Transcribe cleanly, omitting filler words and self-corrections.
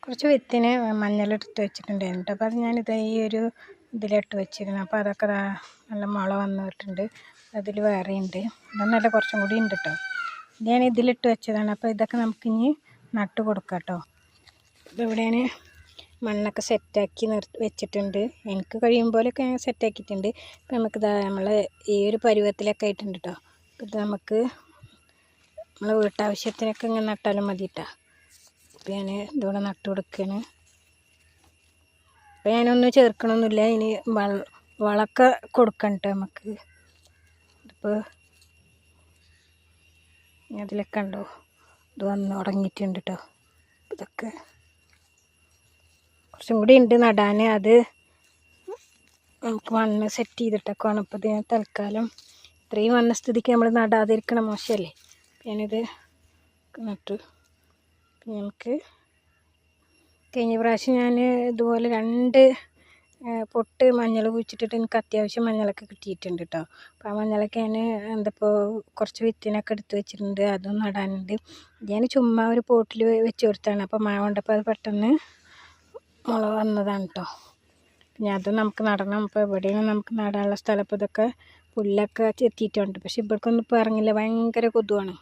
കുറച്ച് വിത്തിന് മഞ്ഞളെടുത്ത് വെച്ചിട്ടുണ്ടായിരുന്നു കേട്ടോ. അപ്പോൾ അത് ഞാനിത് ഈ ഒരു ഇതിലിട്ട് വെച്ചിരുന്നു. അപ്പോൾ അതൊക്കെ നല്ല മുള വന്നിട്ടുണ്ട്. അതിൽ വേറെ ഉണ്ട്, ഇതൊന്നല്ല കുറച്ചും കൂടി ഉണ്ട് കേട്ടോ. ഞാൻ ഇതിലിട്ട് വെച്ചതാണ്. അപ്പോൾ ഇതൊക്കെ നമുക്കിനി നട്ട് കൊടുക്കാം കേട്ടോ. ഇതിവിടെയാണ് മണ്ണൊക്കെ സെറ്റാക്കി വെച്ചിട്ടുണ്ട്. എനിക്ക് കഴിയും പോലെയൊക്കെ ഞാൻ സെറ്റാക്കിയിട്ടുണ്ട്. ഇപ്പം നമുക്കിതാ നമ്മൾ ഈ ഒരു പരുവത്തിലൊക്കെ ആയിട്ടുണ്ട് കേട്ടോ. ഇത് നമുക്ക് നമ്മളെ വീട്ടാവശ്യത്തിനൊക്കെ ഇങ്ങനെ നട്ടാലും മതി കേട്ടോ. അപ്പോൾ ഞാൻ ഇതുകൂടെ നട്ട് കൊടുക്കുകയാണ്. അപ്പോൾ ഞാനൊന്നും ചേർക്കണമൊന്നുമില്ല. ഇനി വളമൊക്കെ കൊടുക്കണം കേട്ടോ നമുക്ക്. ഇപ്പോൾ അതിലൊക്കെ ഉണ്ടോ, ഇത് വന്ന് തുടങ്ങിയിട്ടുണ്ട് കേട്ടോ. ഇതൊക്കെ കുറച്ചും കൂടി ഉണ്ട് നടാൻ. അത് നമുക്ക് മണ്ണ് സെറ്റ് ചെയ്തിട്ടൊക്കെ വേണം. ഇപ്പോൾ ഇത് തൽക്കാലം ഇത്രയും വന്ന സ്ഥിതിക്ക് നമ്മൾ നടാതിരിക്കണം, മോശമല്ലേ. ഞാനിത് നട്ടു. പിന്നെ നമുക്ക് കഴിഞ്ഞ പ്രാവശ്യം ഞാൻ ഇതുപോലെ 2 പൊട്ട് മഞ്ഞൾ കുഴിച്ചിട്ടിട്ട് എനിക്ക് അത്യാവശ്യം മഞ്ഞളൊക്കെ കിട്ടിയിട്ടുണ്ട് കേട്ടോ. അപ്പോൾ ആ മഞ്ഞളൊക്കെ ഞാൻ എന്തപ്പോൾ കുറച്ച് വിത്തിനൊക്കെ എടുത്ത് വെച്ചിട്ടുണ്ട്, അതും നടാനുണ്ട്. ഞാൻ ചുമ്മാ ഒരു പോട്ടിൽ വെച്ച് കൊടുത്താണ്. അപ്പോൾ മഴ കൊണ്ടപ്പോൾ അത് പെട്ടെന്ന് മുള വന്നതാണ് കേട്ടോ. പിന്നെ അത് നമുക്ക് നടണം. അപ്പോൾ എവിടെയാണ് നമുക്ക് നടാനുള്ള സ്ഥലം. അപ്പോൾ ഇതൊക്കെ പുല്ലൊക്കെ ചെത്തിയിട്ടുണ്ട്. പക്ഷെ ഇവിടേക്കൊന്നും ഇപ്പോൾ ഇറങ്ങില്ല, ഭയങ്കര കൊതുവാണ്.